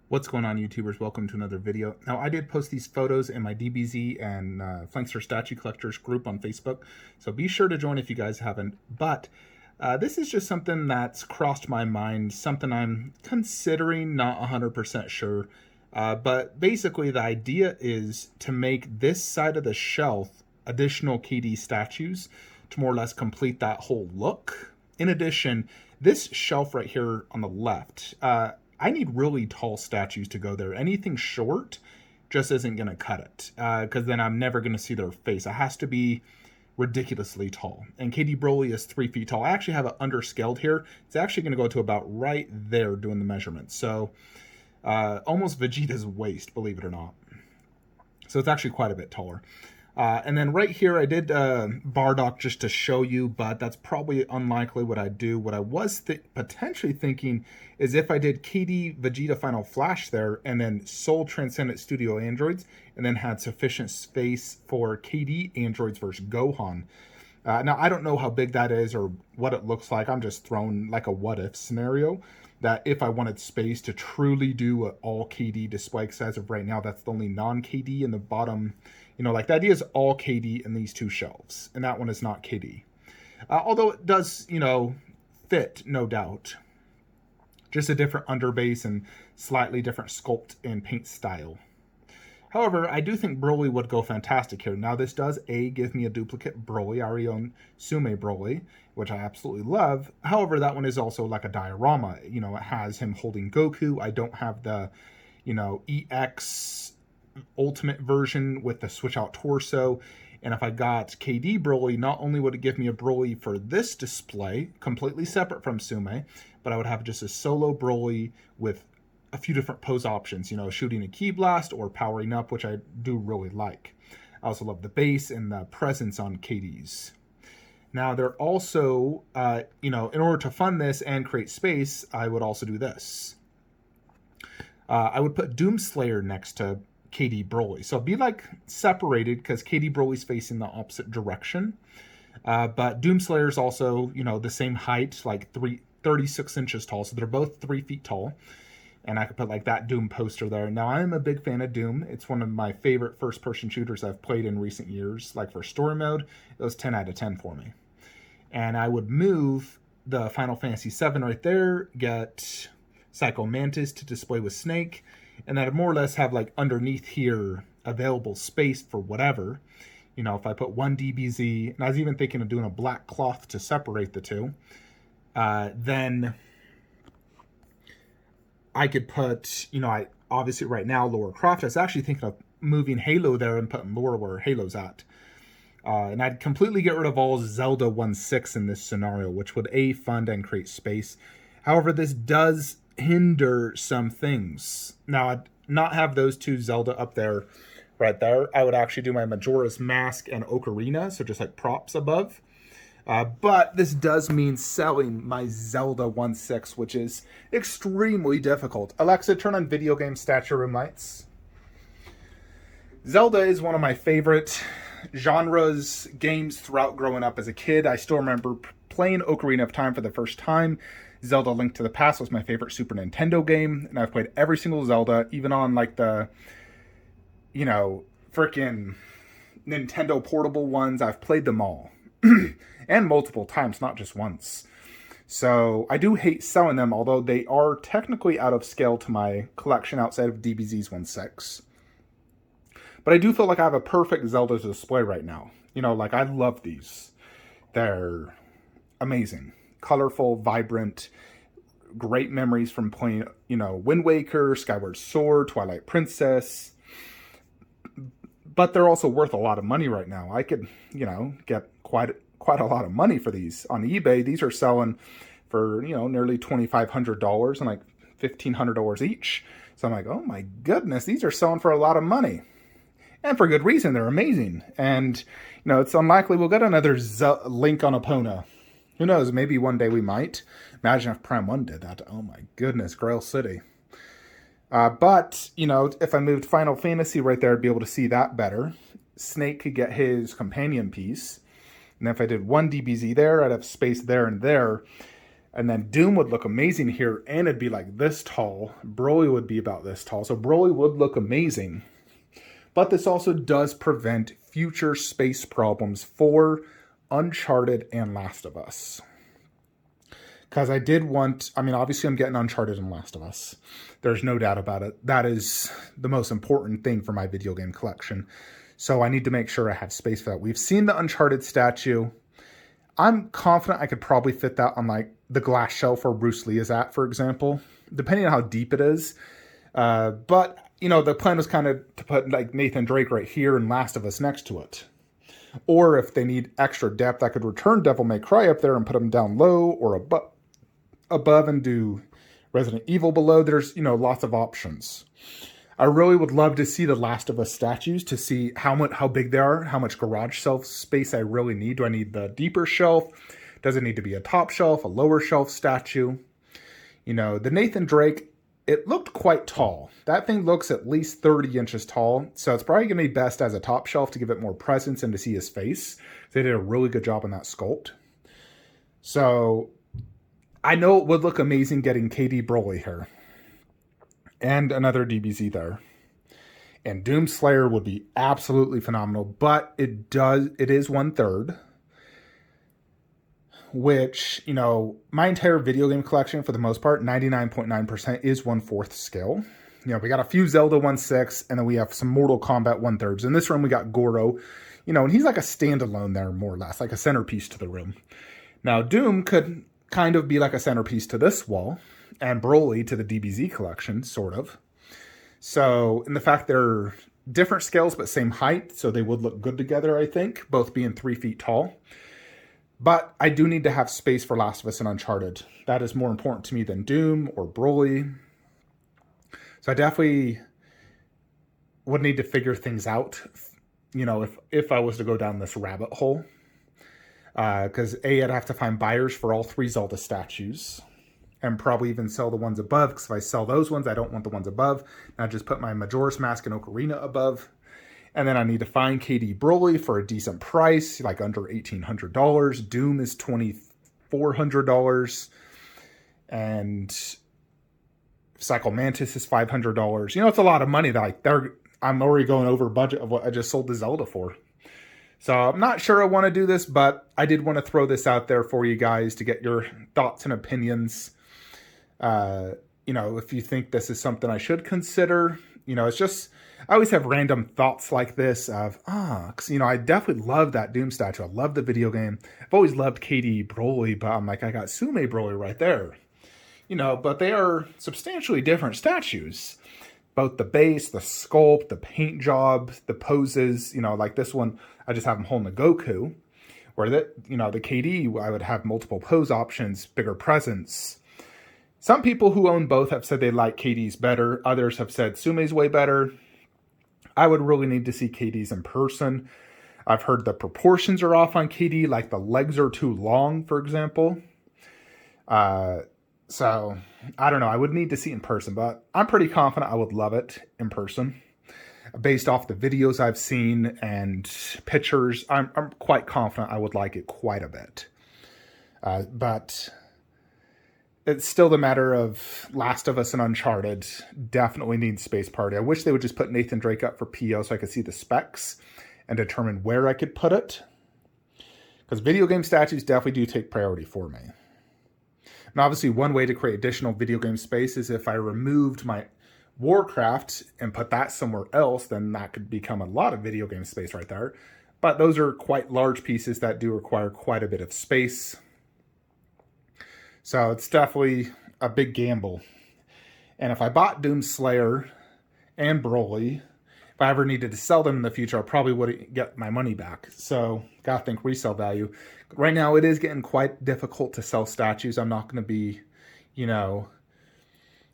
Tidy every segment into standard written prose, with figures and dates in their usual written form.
What's going on, YouTubers? Welcome to another video. Now, I did post these photos in my DBZ and Flankster statue collectors group on Facebook, so be sure to join if you guys haven't. But this is just something that's crossed my mind, something I'm considering, not 100% sure. But basically, the idea is to make this side of the shelf additional KD statues to more or less complete that whole look. In addition, this shelf right here on the left, I need really tall statues to go there. Anything short just isn't going to cut it, because then I'm never going to see their face. It has to be ridiculously tall. And KD Broly is 3 feet tall. I actually have it underscaled here. It's actually going to go to about right there doing the measurements. So almost Vegeta's waist, believe it or not. So it's actually quite a bit taller. And then right here, I did Bardock just to show you, but that's probably unlikely what I'd do. What I was potentially thinking is if I did KD Vegeta Final Flash there, and then Soul Transcendent Studio Androids, and then had sufficient space for KD Androids versus Gohan. Now, I don't know how big that is or what it looks like. I'm just throwing like a what-if scenario that if I wanted space to truly do an all KD display, because as of right now, that's the only non-KD in the bottom. You know, like the idea is all KD in these two shelves, and that one is not KD. Although it does, you know, fit, no doubt. Just a different underbase and slightly different sculpt and paint style. However, I do think Broly would go fantastic here. Now, this does, give me a duplicate Broly. I already own Sume Broly, which I absolutely love. However, that one is also like a diorama. You know, it has him holding Goku. I don't have the, you know, EX ultimate version with the switch out torso. And if I got KD Broly, not only would it give me a Broly for this display, completely separate from Sume, but I would have just a solo Broly with a few different pose options, you know, shooting a Ki Blast or powering up, which I do really like. I also love the base and the presence on KDs. Now, they're also, you know, in order to fund this and create space, I would also do this. I would put Doomslayer next to KD Broly. So it'd be like separated because KD Broly's facing the opposite direction. But Doomslayer is also, you know, the same height, like 36 inches tall. So they're both 3 feet tall. And I could put like that Doom poster there. Now, I'm a big fan of Doom. It's one of my favorite first-person shooters I've played in recent years. Like for story mode, it was 10 out of 10 for me. And I would move the Final Fantasy VII right there, get Psycho Mantis to display with Snake, and I'd more or less have like underneath here available space for whatever. You know, if I put one DBZ, and I was even thinking of doing a black cloth to separate the two, then I could put, you know, I obviously right now Laura Croft. I was actually thinking of moving Halo there and putting Laura where Halo's at. And I'd completely get rid of all Zelda 1/6 in this scenario, which would fund and create space. However, this does hinder some things. Now, I'd not have those two Zelda up there right there. I would actually do my Majora's Mask and Ocarina, so just like props above. But this does mean selling my Zelda 1/6, which is extremely difficult. Alexa, turn on video game statue room lights. Zelda is one of my favorite genres, games throughout growing up as a kid. I still remember playing Ocarina of Time for the first time. Zelda Link to the Past was my favorite Super Nintendo game, and I've played every single Zelda, even on like the, you know, freaking Nintendo portable ones. I've played them all. And multiple times, not just once. So I do hate selling them, although they are technically out of scale to my collection outside of DBZ's 1/6. But I do feel like I have a perfect Zelda display right now. You know, like I love these. They're amazing. Colorful, vibrant, great memories from playing, you know, Wind Waker, Skyward Sword, Twilight Princess. But they're also worth a lot of money right now. I could, you know, get quite a lot of money for these on eBay. These are selling for, you know, nearly $2,500 and like $1,500 each. So I'm like, oh my goodness, these are selling for a lot of money. And for good reason, they're amazing. And, you know, it's unlikely we'll get another Link on Epona. Who knows, maybe one day we might. Imagine if Prime 1 did that. Oh my goodness, Grail City. But, you know, if I moved Final Fantasy right there, I'd be able to see that better. Snake could get his companion piece. And if I did one DBZ there, I'd have space there and there. And then Doom would look amazing here, and it'd be like this tall. Broly would be about this tall. So Broly would look amazing. But this also does prevent future space problems for Uncharted and Last of Us. Because I did want, I mean, obviously I'm getting Uncharted and Last of Us. There's no doubt about it. That is the most important thing for my video game collection. So I need to make sure I have space for that. We've seen the Uncharted statue. I'm confident I could probably fit that on like the glass shelf where Bruce Lee is at, for example, depending on how deep it is. But, you know, the plan was kind of to put like Nathan Drake right here and Last of Us next to it. Or if they need extra depth, I could return Devil May Cry up there and put them down low or above and do Resident Evil below. There's, you know, lots of options. I really would love to see the Last of Us statues to see how big they are, how much garage shelf space I really need. Do I need the deeper shelf? Does it need to be a top shelf, a lower shelf statue? You know, the Nathan Drake, it looked quite tall. That thing looks at least 30 inches tall, so it's probably going to be best as a top shelf to give it more presence and to see his face. They did a really good job on that sculpt. So I know it would look amazing getting KD Broly here. And another DBZ there. And Doomslayer would be absolutely phenomenal, but it is 1/3. Which, you know, my entire video game collection, for the most part, 99.9% is 1/4 scale. You know, we got a few Zelda 1/6, and then we have some Mortal Kombat 1/3. In this room, we got Goro, you know, and he's like a standalone there, more or less, like a centerpiece to the room. Now, Doom could kind of be like a centerpiece to this wall, and Broly to the DBZ collection, sort of. So, in the fact they're different scales but same height, so they would look good together, I think, both being 3 feet tall. But I do need to have space for Last of Us and Uncharted. That is more important to me than Doom or Broly. So I definitely would need to figure things out, you know, if I was to go down this rabbit hole. Because I'd have to find buyers for all 3 Zelda statues. And probably even sell the ones above, because if I sell those ones, I don't want the ones above. And I just put my Majora's Mask and Ocarina above. And then I need to find KD Broly for a decent price, like under $1,800. Doom is $2,400. And Cycle Mantis is $500. You know, it's a lot of money that I'm already going over budget of what I just sold the Zelda for. So I'm not sure I want to do this, but I did want to throw this out there for you guys to get your thoughts and opinions. You know, if you think this is something I should consider, you know, it's just, I always have random thoughts like this of, because, you know, I definitely love that Doom statue. I love the video game. I've always loved KD Broly, but I'm like, I got Sume Broly right there. You know, but they are substantially different statues. Both the base, the sculpt, the paint job, the poses, you know, like this one, I just have him holding the Goku. Where that, you know, the KD, I would have multiple pose options, bigger presence. Some people who own both have said they like KD's better. Others have said Sume's way better. I would really need to see KD's in person. I've heard the proportions are off on KD, like the legs are too long, for example. So, I don't know. I would need to see it in person, but I'm pretty confident I would love it in person. Based off the videos I've seen and pictures, I'm quite confident I would like it quite a bit. But it's still the matter of Last of Us and Uncharted definitely need Space Party. I wish they would just put Nathan Drake up for PO so I could see the specs and determine where I could put it. Because video game statues definitely do take priority for me. And obviously one way to create additional video game space is if I removed my Warcraft and put that somewhere else, then that could become a lot of video game space right there. But those are quite large pieces that do require quite a bit of space. So it's definitely a big gamble. And if I bought Doomslayer and Broly, if I ever needed to sell them in the future, I probably wouldn't get my money back. So gotta think resale value. Right now it is getting quite difficult to sell statues. I'm not going to be, you know,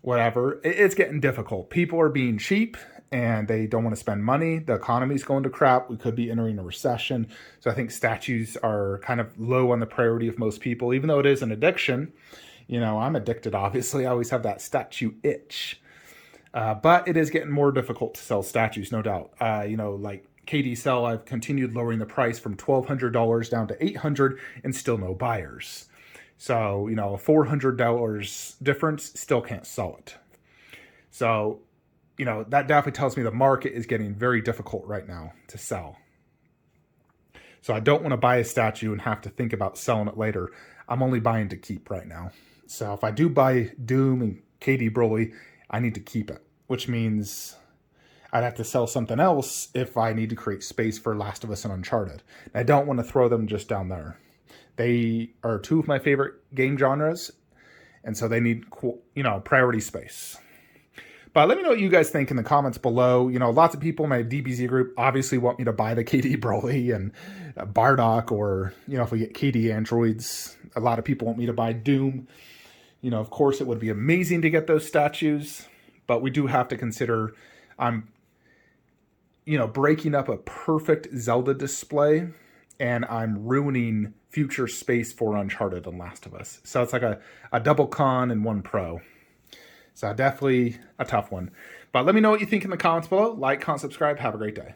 whatever. It's getting difficult. People are being cheap and they don't want to spend money. The economy's going to crap. We could be entering a recession. So I think statues are kind of low on the priority of most people, even though it is an addiction. You know, I'm addicted, obviously. I always have that statue itch. But it is getting more difficult to sell statues, no doubt. You know, like KD Cell, I've continued lowering the price from $1,200 down to $800 and still no buyers. So, you know, a $400 difference, still can't sell it. So, you know, that definitely tells me the market is getting very difficult right now to sell. So I don't want to buy a statue and have to think about selling it later. I'm only buying to keep right now. So if I do buy Doom and Katie Broly, I need to keep it, which means I'd have to sell something else if I need to create space for Last of Us and Uncharted. And I don't want to throw them just down there. They are two of my favorite game genres, and so they need, you know, priority space. But let me know what you guys think in the comments below. You know, lots of people in my DBZ group obviously want me to buy the KD Broly and Bardock, or, you know, if we get KD androids. A lot of people want me to buy Doom. You know, of course, it would be amazing to get those statues, but we do have to consider I'm, you know, breaking up a perfect Zelda display, and I'm ruining future space for Uncharted and Last of Us. So it's like a double con and one pro. So definitely a tough one. But let me know what you think in the comments below. Like, comment, subscribe. Have a great day.